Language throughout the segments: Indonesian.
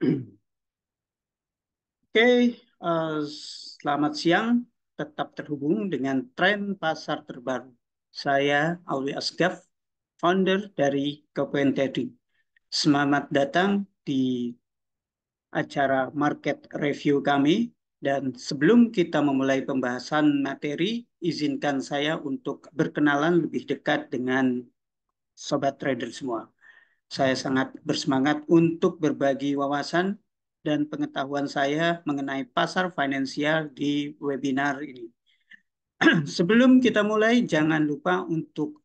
Oke, selamat siang. Tetap terhubung dengan tren pasar terbaru. Saya Aulia Asgaf, founder dari KPN Trading. Selamat datang di acara market review kami. Dan sebelum kita memulai pembahasan materi, izinkan saya untuk berkenalan lebih dekat dengan sobat trader semua. Saya sangat bersemangat untuk berbagi wawasan dan pengetahuan saya mengenai pasar finansial di webinar ini. Sebelum kita mulai, jangan lupa untuk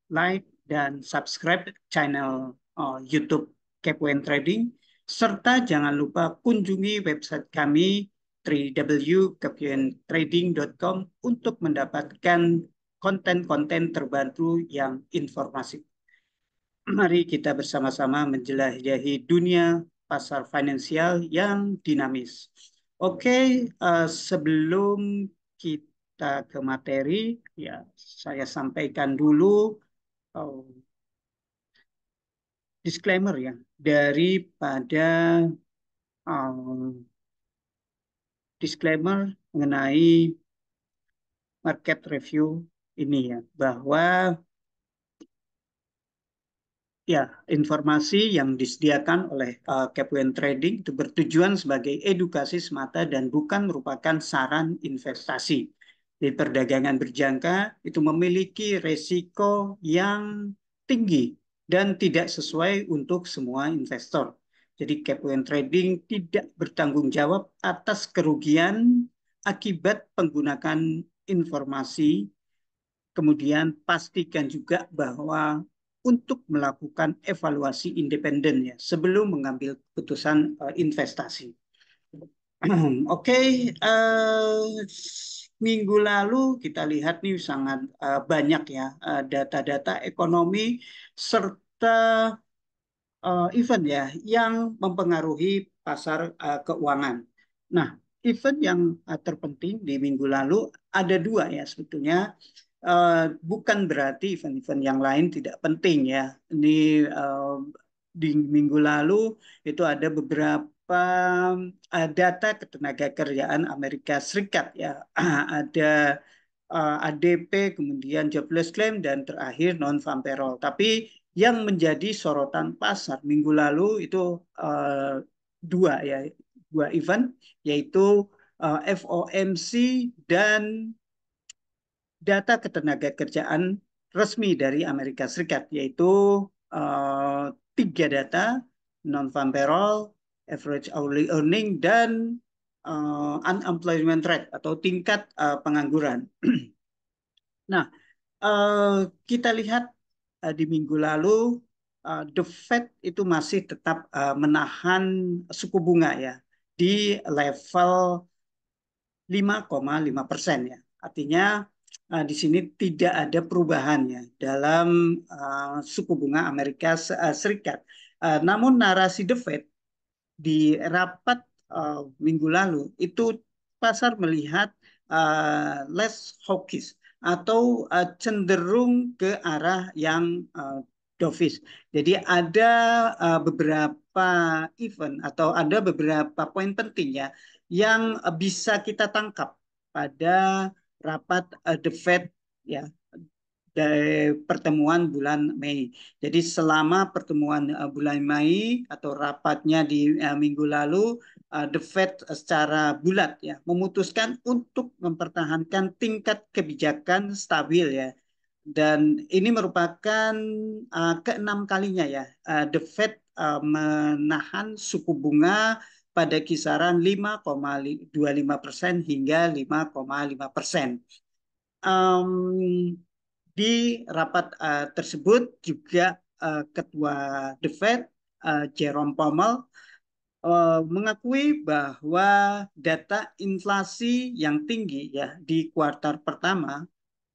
like dan subscribe channel YouTube Kepoin Trading, serta jangan lupa kunjungi website kami www.kepointrading.com untuk mendapatkan konten-konten terbaru yang informatif. Mari kita bersama-sama menjelajahi dunia pasar finansial yang dinamis. Oke, sebelum kita ke materi, ya saya sampaikan dulu uh, disclaimer ya daripada disclaimer mengenai market review ini ya, bahwa ya, informasi yang disediakan oleh Kepoin Trading itu bertujuan sebagai edukasi semata dan bukan merupakan saran investasi. Di perdagangan berjangka itu memiliki resiko yang tinggi dan tidak sesuai untuk semua investor. Jadi Kepoin Trading tidak bertanggung jawab atas kerugian akibat penggunaan informasi. Kemudian pastikan juga bahwa untuk melakukan evaluasi independen ya sebelum mengambil keputusan investasi. Oke, minggu lalu kita lihat nih sangat banyak ya data-data ekonomi serta event ya yang mempengaruhi pasar keuangan. Nah, event yang terpenting di minggu lalu ada dua ya sebetulnya. Bukan berarti event-event yang lain tidak penting ya. Ini di minggu lalu itu ada beberapa data ketenagakerjaan Amerika Serikat ya. Ada ADP, kemudian jobless claim, dan terakhir non-farm payroll. Tapi yang menjadi sorotan pasar minggu lalu itu dua ya, dua event, yaitu FOMC dan data ketenagakerjaan resmi dari Amerika Serikat, yaitu uh, tiga data, non-farm payroll, average hourly earning, dan unemployment rate atau tingkat pengangguran. Nah, uh, kita lihat di minggu lalu The Fed itu masih tetap menahan suku bunga ya di level 5,5% ya. Artinya di sini tidak ada perubahan ya dalam suku bunga Amerika Serikat. Namun narasi The Fed di rapat minggu lalu itu pasar melihat less hawkish atau cenderung ke arah yang dovish. Jadi ada beberapa event atau ada beberapa poin penting ya yang bisa kita tangkap pada rapat The Fed ya dari pertemuan bulan Mei. Jadi selama pertemuan bulan Mei atau rapatnya di minggu lalu, The Fed secara bulat ya memutuskan untuk mempertahankan tingkat kebijakan stabil ya. Dan ini merupakan keenam kalinya ya The Fed menahan suku bunga pada kisaran 5,25% hingga 5,5%. Di rapat tersebut juga Ketua The Fed Jerome Powell mengakui bahwa data inflasi yang tinggi ya di kuartal pertama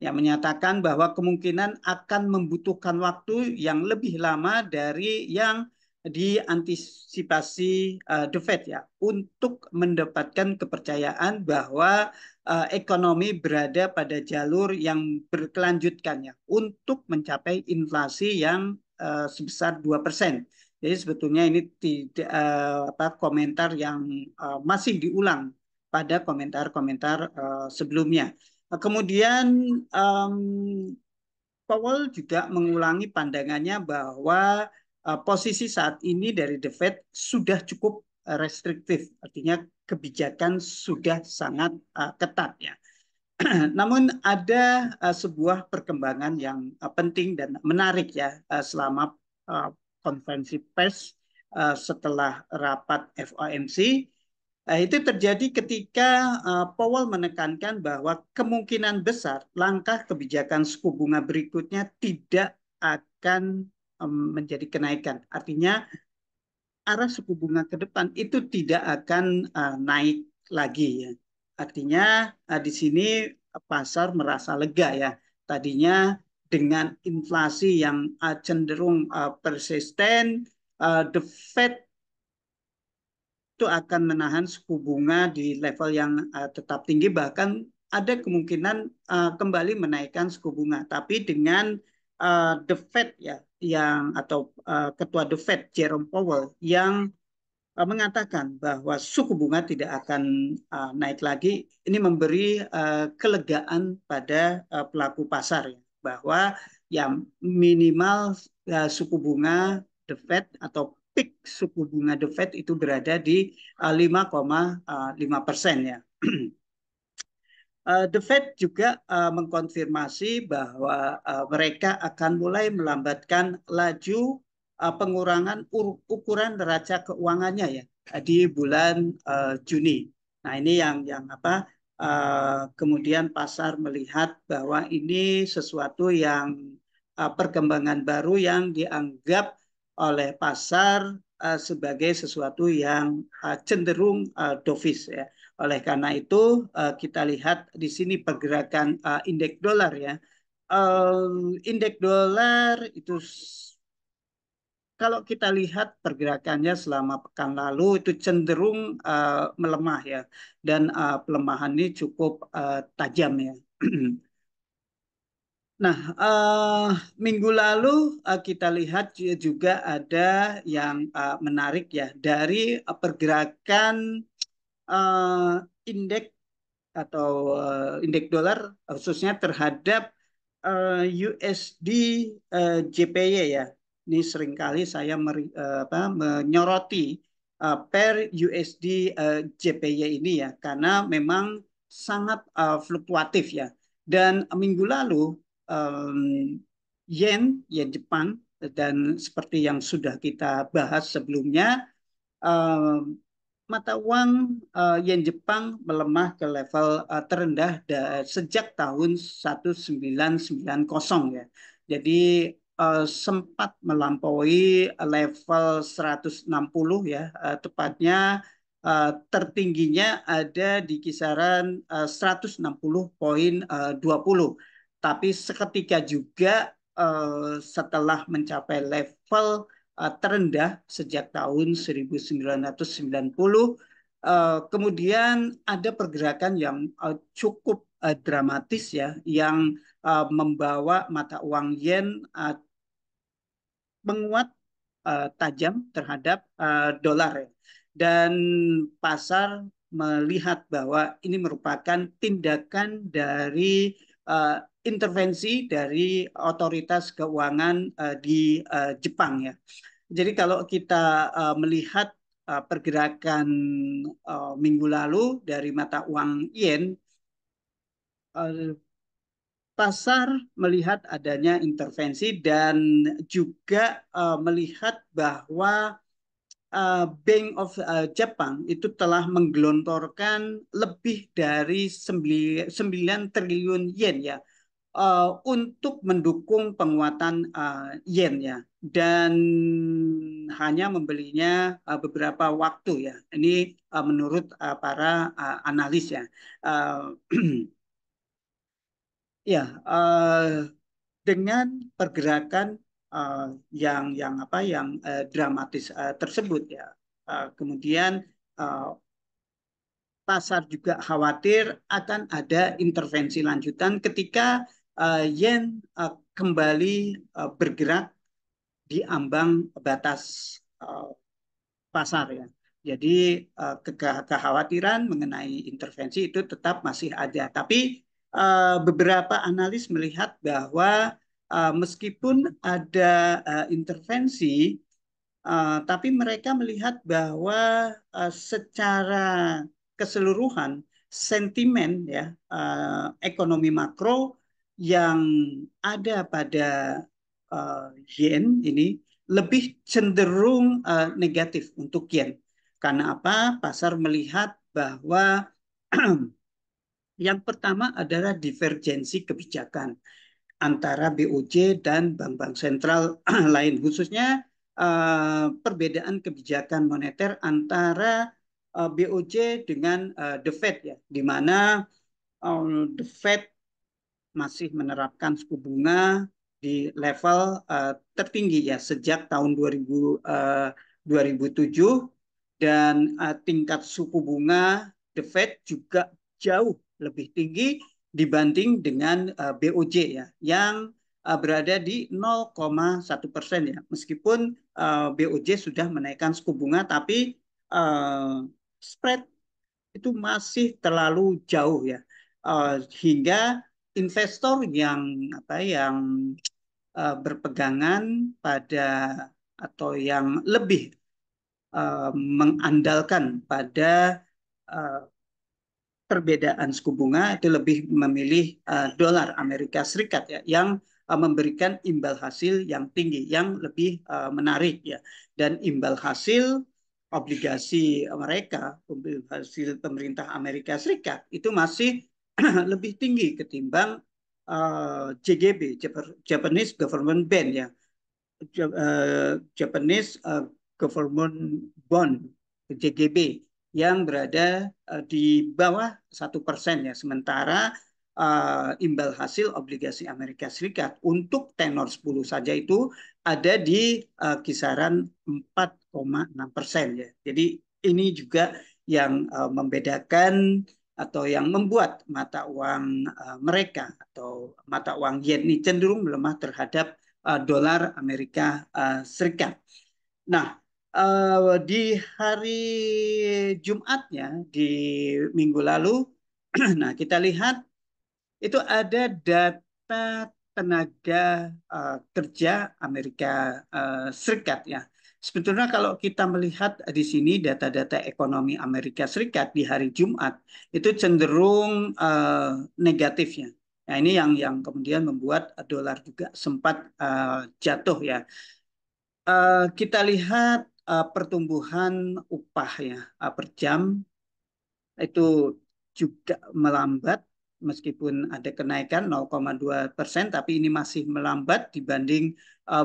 yang menyatakan bahwa kemungkinan akan membutuhkan waktu yang lebih lama dari yang diantisipasi The Fed ya untuk mendapatkan kepercayaan bahwa ekonomi berada pada jalur yang berkelanjutan ya untuk mencapai inflasi yang sebesar 2%. Jadi sebetulnya ini tidak komentar yang masih diulang pada komentar-komentar sebelumnya. Kemudian um, Powell juga mengulangi pandangannya bahwa posisi saat ini dari The Fed sudah cukup restriktif, artinya kebijakan sudah sangat ketat ya. Namun ada sebuah perkembangan yang penting dan menarik ya selama konferensi pers setelah rapat FOMC. Itu terjadi ketika Powell menekankan bahwa kemungkinan besar langkah kebijakan suku bunga berikutnya tidak akan menjadi kenaikan. Artinya arah suku bunga ke depan itu tidak akan naik lagi ya. Artinya di sini pasar merasa lega ya. Tadinya dengan inflasi yang cenderung persisten, the Fed itu akan menahan suku bunga di level yang tetap tinggi, bahkan ada kemungkinan kembali menaikkan suku bunga. Tapi dengan the Fed ya yang atau ketua the Fed Jerome Powell yang mengatakan bahwa suku bunga tidak akan naik lagi, ini memberi kelegaan pada pelaku pasar ya, bahwa yang minimal suku bunga the Fed atau peak suku bunga the Fed itu berada di 5,5% ya. The Fed juga mengkonfirmasi bahwa mereka akan mulai melambatkan laju pengurangan ukuran neraca keuangannya ya di bulan Juni. Nah ini yang apa? Kemudian pasar melihat bahwa ini sesuatu yang perkembangan baru yang dianggap oleh pasar sebagai sesuatu yang cenderung dovish ya. Oleh karena itu kita lihat di sini pergerakan indeks dolar ya. Indeks dolar itu kalau kita lihat pergerakannya selama pekan lalu itu cenderung melemah ya, dan pelemahan ini cukup tajam ya. Nah, minggu lalu kita lihat juga ada yang menarik ya dari pergerakan indeks atau indeks dolar khususnya terhadap USD JPY ya. Ini seringkali saya menyoroti per USD JPY ini ya karena memang sangat fluktuatif ya. Dan minggu lalu yen Jepang dan seperti yang sudah kita bahas sebelumnya mata uang yen Jepang melemah ke level terendah sejak tahun 1990 ya. Jadi sempat melampaui level 160 ya, tepatnya tertingginya ada di kisaran 160,20. Tapi seketika juga setelah mencapai level terendah sejak tahun 1990. Kemudian ada pergerakan yang cukup dramatis ya, yang membawa mata uang yen menguat tajam terhadap dolar ya. Dan pasar melihat bahwa ini merupakan tindakan dari intervensi dari otoritas keuangan di Jepang ya. Jadi kalau kita melihat pergerakan minggu lalu dari mata uang yen, pasar melihat adanya intervensi dan juga melihat bahwa Bank of Japan itu telah menggelontorkan lebih dari 9 triliun yen ya untuk mendukung penguatan yen ya, dan hanya membelinya beberapa waktu ya. Ini menurut para analis ya. Uh, ya dengan pergerakan yang dramatis tersebut ya. Kemudian uh, pasar juga khawatir akan ada intervensi lanjutan ketika yen kembali bergerak di ambang batas pasar ya. Jadi kekhawatiran mengenai intervensi itu tetap masih ada. Tapi beberapa analis melihat bahwa meskipun ada intervensi, tapi mereka melihat bahwa secara keseluruhan sentimen ya ekonomi makro yang ada pada yen ini lebih cenderung negatif untuk yen. Karena apa? Pasar melihat bahwa yang pertama adalah divergensi kebijakan antara BOJ dan bank-bank sentral lain, khususnya perbedaan kebijakan moneter antara BOJ dengan The Fed ya, di mana The Fed masih menerapkan suku bunga di level tertinggi ya sejak tahun 2007 dan tingkat suku bunga The Fed juga jauh lebih tinggi dibanding dengan BOJ ya yang berada di 0,1% ya meskipun BOJ sudah menaikkan suku bunga tapi spread itu masih terlalu jauh ya. Hingga investor yang berpegangan pada atau yang lebih mengandalkan pada uh, perbedaan suku bunga itu lebih memilih dolar Amerika Serikat ya yang memberikan imbal hasil yang tinggi yang lebih menarik ya dan imbal hasil obligasi mereka hasil pemerintah Amerika Serikat itu masih lebih tinggi ketimbang JGB Japanese Government Bond ya Japanese Government Bond JGB yang berada di bawah 1% ya sementara imbal hasil obligasi Amerika Serikat untuk tenor 10 saja itu ada di kisaran 4,6% ya. Jadi ini juga yang membedakan atau yang membuat mata uang mereka atau mata uang yen ini cenderung melemah terhadap dolar Amerika Serikat. Nah, di hari Jumatnya di minggu lalu, nah kita lihat itu ada data tenaga kerja Amerika Serikat ya. Sebetulnya kalau kita melihat di sini data-data ekonomi Amerika Serikat di hari Jumat itu cenderung negatifnya. Nah ini yang kemudian membuat dolar juga sempat jatuh ya. Kita lihat pertumbuhan upah ya per jam itu juga melambat meskipun ada kenaikan 0,2%, tapi ini masih melambat dibanding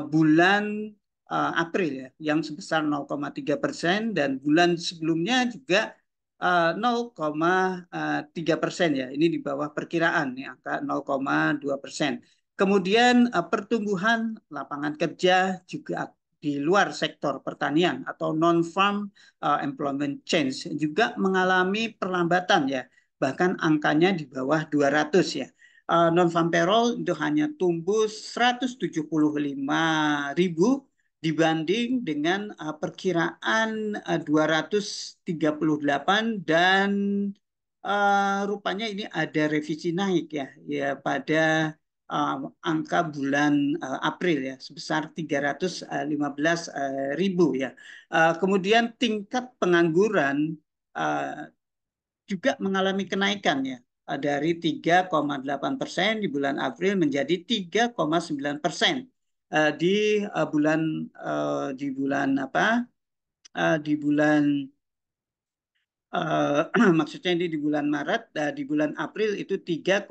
bulan April ya yang sebesar 0,3% dan bulan sebelumnya juga 0,3% ya. Ini di bawah perkiraan ya angka 0,2%. Kemudian pertumbuhan lapangan kerja juga di luar sektor pertanian atau non-farm employment change juga mengalami perlambatan ya. Bahkan angkanya di bawah 200 ya. Non-farm payroll itu hanya tumbuh 175.000 dibanding dengan perkiraan 238 dan rupanya ini ada revisi naik ya ya pada angka bulan April ya sebesar 315.000 ya. Kemudian tingkat pengangguran juga mengalami kenaikan ya dari 3,8% di bulan April menjadi 3,9% di bulan apa di bulan maksudnya ini di bulan Maret, di bulan April itu 3,9%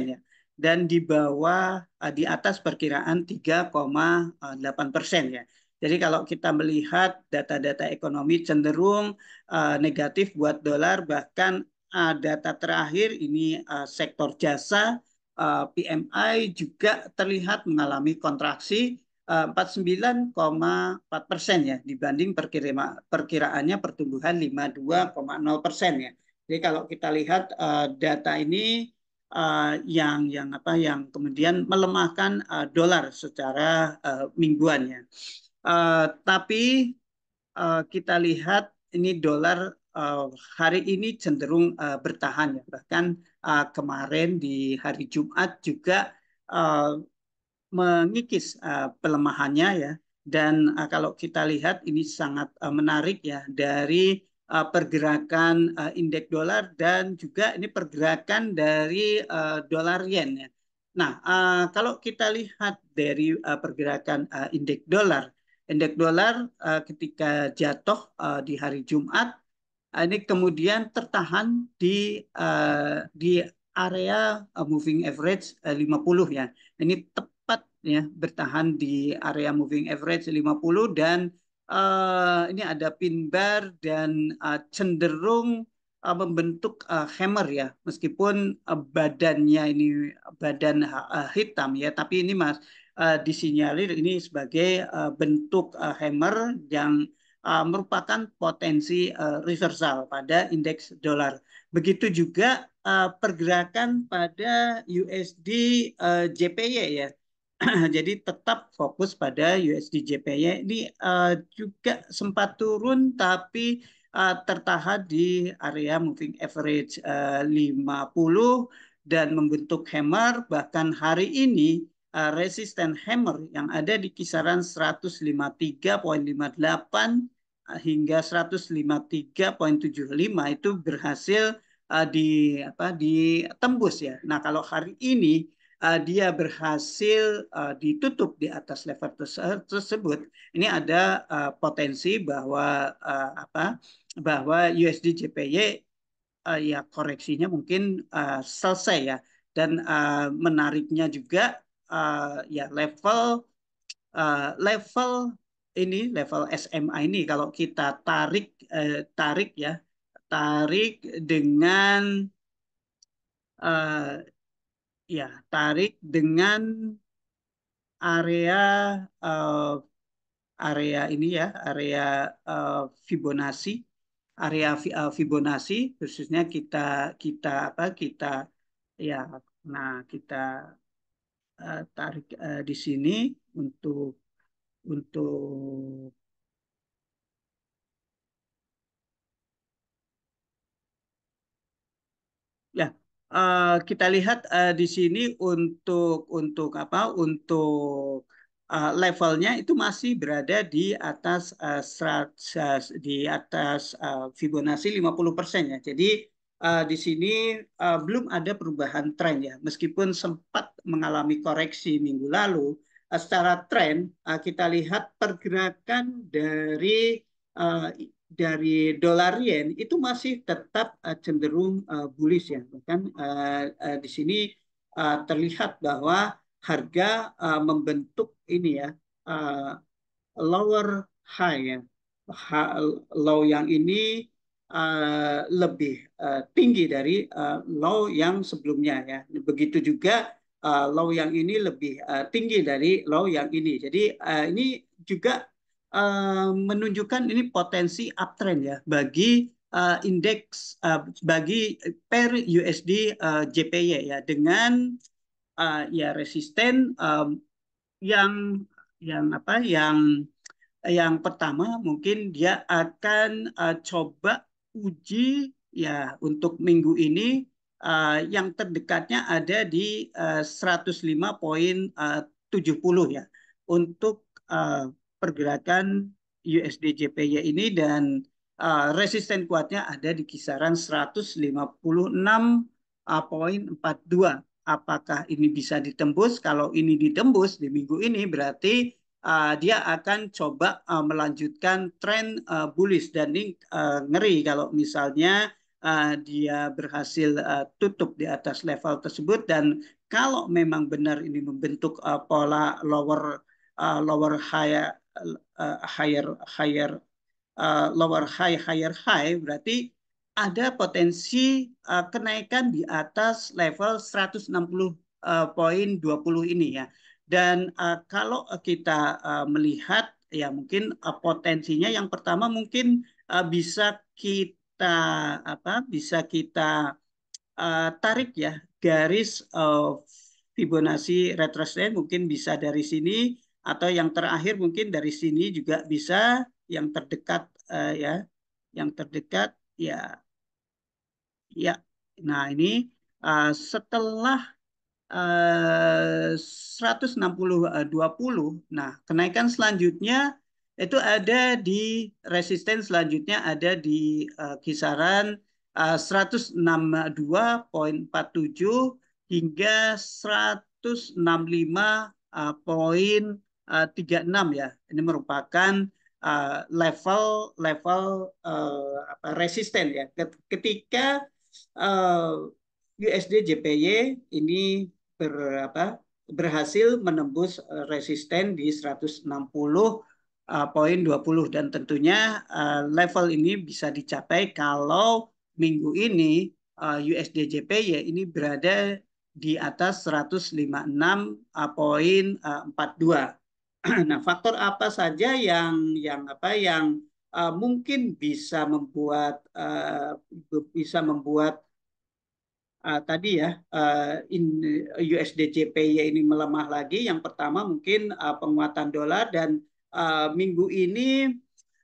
ya, dan di bawah di atas perkiraan 3,8% ya. Jadi kalau kita melihat data-data ekonomi cenderung negatif buat dolar, bahkan data terakhir ini sektor jasa PMI juga terlihat mengalami kontraksi 49,4% ya dibanding perkiraannya pertumbuhan 52,0% ya. Jadi kalau kita lihat data ini yang kemudian melemahkan dolar secara mingguan ya. Tapi kita lihat ini dolar hari ini cenderung bertahan ya. Bahkan kemarin di hari Jumat juga uh, mengikis pelemahannya ya. Dan kalau kita lihat ini sangat menarik ya dari pergerakan indeks dolar dan juga ini pergerakan dari dolar yen ya. Nah, kalau kita lihat dari pergerakan indeks dolar ketika jatuh di hari Jumat ini kemudian tertahan di area moving average 50 ya. Ini tepat ya bertahan di area moving average 50 dan ini ada pin bar dan cenderung membentuk hammer ya. Meskipun badannya ini badan hitam ya, tapi ini Mas disinyalir ini sebagai bentuk hammer yang merupakan potensi reversal pada indeks dolar. Begitu juga pergerakan pada USD JPY ya. Jadi tetap fokus pada USD JPY ini juga sempat turun tapi tertahan di area moving average 50 dan membentuk hammer bahkan hari ini resisten hammer yang ada di kisaran 153,58 hingga 153,75 itu berhasil di ditembus ya. Nah, kalau hari ini dia berhasil ditutup di atas level tersebut, ini ada potensi bahwa bahwa USD JPY ya koreksinya mungkin selesai ya dan menariknya juga ya level ini level SMA ini kalau kita tarik ya tarik dengan uh, ya tarik dengan area uh, area ini ya area uh, Fibonacci Fibonacci khususnya kita kita apa kita ya nah kita tarik di sini untuk ya, kita lihat di sini untuk levelnya itu masih berada di atas di atas Fibonacci 50% ya. Jadi di sini belum ada perubahan tren ya. Meskipun sempat mengalami koreksi minggu lalu, secara tren kita lihat pergerakan uh, dari dolar yen itu masih tetap cenderung bullish ya. Bahkan di sini terlihat bahwa harga membentuk ini ya uh, lower high ya. Low yang ini lebih tinggi dari low yang sebelumnya ya. Begitu juga low yang ini lebih tinggi dari low yang ini. Jadi ini juga menunjukkan ini potensi uptrend ya bagi indeks bagi per USD JPY ya dengan ya resisten yang yang pertama mungkin dia akan coba uji ya untuk minggu ini yang terdekatnya ada di 105,70 ya untuk pergerakan USD JPY ini dan resisten kuatnya ada di kisaran 156,42. Apakah ini bisa ditembus? Kalau ini ditembus di minggu ini berarti dia akan coba melanjutkan tren bullish dan ini ngeri kalau misalnya dia berhasil tutup di atas level tersebut dan kalau memang benar ini membentuk pola lower higher higher lower high higher high berarti ada potensi kenaikan di atas level 160,20 ini ya. Dan kalau kita melihat ya mungkin potensinya yang pertama mungkin bisa kita bisa kita tarik ya garis Fibonacci retracement mungkin bisa dari sini atau yang terakhir mungkin dari sini juga bisa yang terdekat ya, yang terdekat ya, ya. Nah, ini setelah 160-20. Nah, kenaikan selanjutnya itu ada di resisten selanjutnya ada di kisaran 162,47 hingga 165,36 ya. Ini merupakan level level resisten ya. Ketika USD JPY ini berapa berhasil menembus resisten di 160,20 dan tentunya level ini bisa dicapai kalau minggu ini USD JPY ini berada di atas 156,42. Nah, faktor apa saja yang mungkin bisa membuat tadi ya USD JPY ini melemah lagi. Yang pertama mungkin penguatan dolar dan minggu ini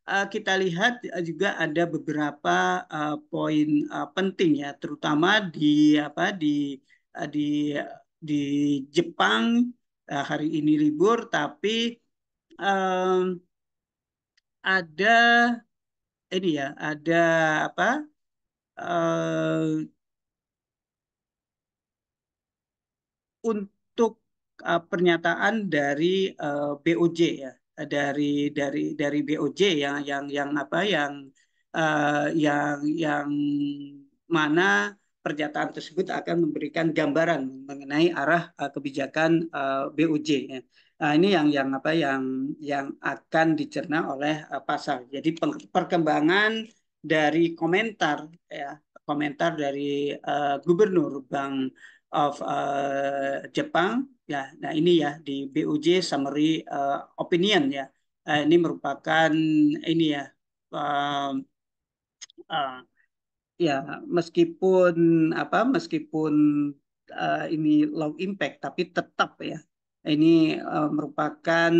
kita lihat juga ada beberapa poin penting ya, terutama di di Jepang hari ini libur, tapi um, ada ini ya, ada apa? Uh, untuk pernyataan dari BOJ ya, dari BOJ yang apa yang mana pernyataan tersebut akan memberikan gambaran mengenai arah kebijakan BOJ ya. Nah, ini yang apa yang akan dicerna oleh pasar. Jadi perkembangan dari komentar dari Gubernur Bank of Jepang ya. Nah, ini ya di BOJ Summary Opinion ya. Ini merupakan ini ya uh, uh, ya meskipun ini low impact tapi tetap ya ini merupakan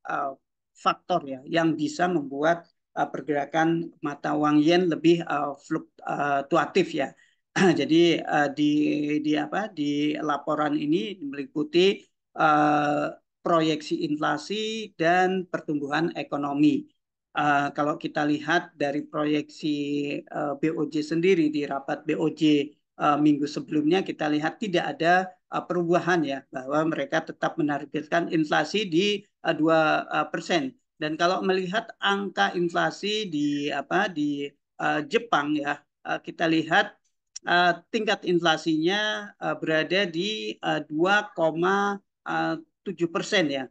uh, faktor ya yang bisa membuat pergerakan mata uang yen lebih fluktuatif ya. Jadi di laporan ini meliputi uh, proyeksi inflasi dan pertumbuhan ekonomi. Kalau kita lihat dari proyeksi BOJ sendiri di rapat BOJ minggu sebelumnya, kita lihat tidak ada perubahan ya, bahwa mereka tetap menargetkan inflasi di 2%. Dan kalau melihat angka inflasi di Jepang ya, kita lihat tingkat inflasinya berada di 2,7% ya,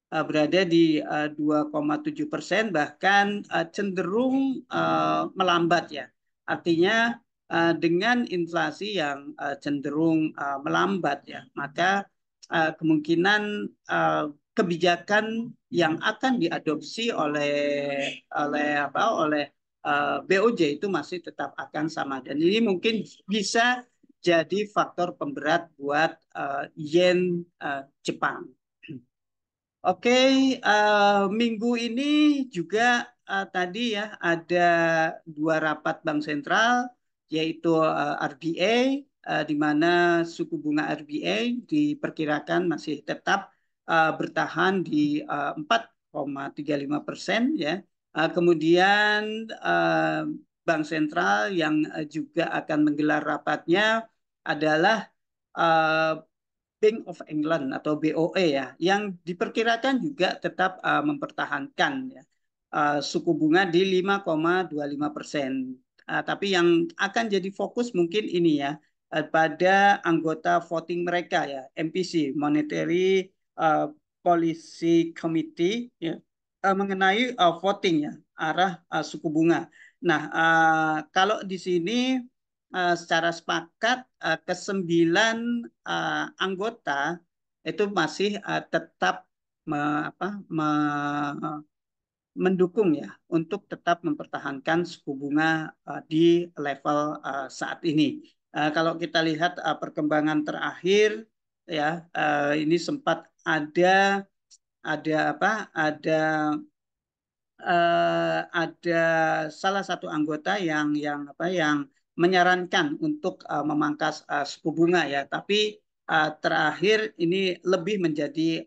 berada di 2,7%, bahkan cenderung melambat ya. Artinya dengan inflasi yang cenderung melambat ya, maka kemungkinan kebijakan yang akan diadopsi oleh BOJ itu masih tetap akan sama, dan ini mungkin bisa jadi faktor pemberat buat yen Jepang. Oke, minggu ini juga tadi ya ada dua rapat bank sentral, yaitu RBA, di mana suku bunga RBA diperkirakan masih tetap bertahan di 4,35% ya. Kemudian bank sentral yang juga akan menggelar rapatnya adalah Bank of England atau BOE ya, yang diperkirakan juga tetap mempertahankan ya, suku bunga di 5,25%. Tapi yang akan jadi fokus mungkin ini ya, pada anggota voting mereka ya, MPC Monetary Policy Committee ya, mengenai voting ya, arah suku bunga. Nah, kalau di sini secara sepakat kesembilan anggota itu masih tetap me, apa, me, mendukung ya untuk tetap mempertahankan suku bunga di level saat ini. Kalau kita lihat perkembangan terakhir ya, ini sempat ada ada salah satu anggota yang menyarankan untuk memangkas suku bunga ya, tapi terakhir ini lebih menjadi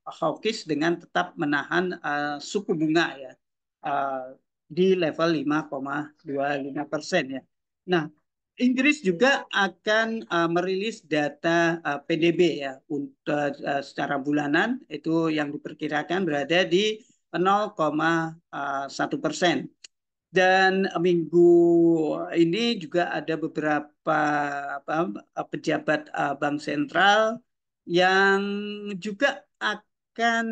hawkish dengan tetap menahan suku bunga ya uh, di level 5,25% ya. Nah, Inggris juga akan merilis data PDB ya untuk secara bulanan itu yang diperkirakan berada di 0,1%. Dan minggu ini juga ada beberapa apa, pejabat bank sentral yang juga akan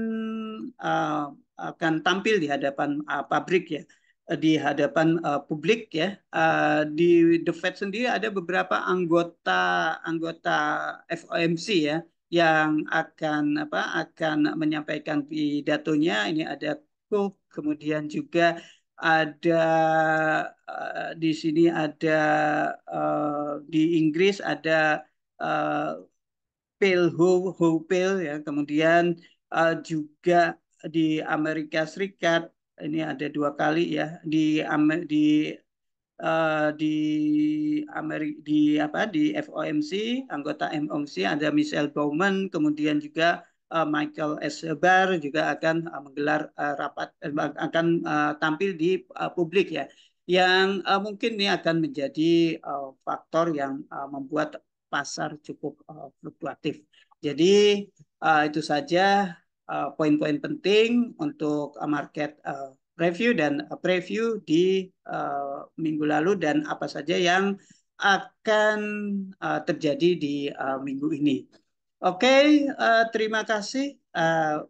uh, akan tampil di hadapan pabrik ya, di hadapan publik ya. Di The Fed sendiri ada beberapa anggota anggota FOMC ya yang akan menyampaikan pidatonya. Ini ada Cook, kemudian juga ada di sini ada di Inggris ada uh, Pale ya, kemudian juga di Amerika Serikat ini ada dua kali ya di Amerika di FOMC, anggota MOMC ada Michelle Bowman, kemudian juga Michael Esbar juga akan menggelar rapat akan tampil di publik ya, yang mungkin ini akan menjadi faktor yang membuat pasar cukup fluktuatif. Jadi itu saja poin-poin penting untuk market review dan preview di minggu lalu dan apa saja yang akan terjadi di minggu ini. Oke, terima kasih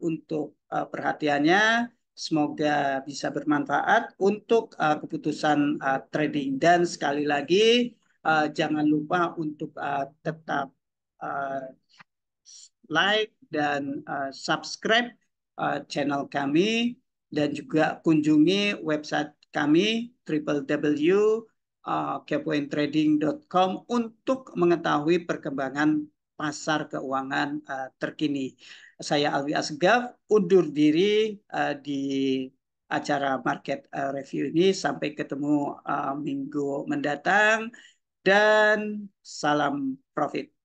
untuk perhatiannya. Semoga bisa bermanfaat untuk keputusan trading. Dan sekali lagi, jangan lupa untuk tetap uh, like dan subscribe channel kami dan juga kunjungi website kami www.kepointrading.com untuk mengetahui perkembangan pasar keuangan terkini. Saya Alwi Asgaf undur diri di acara market review ini. Sampai ketemu minggu mendatang dan salam profit.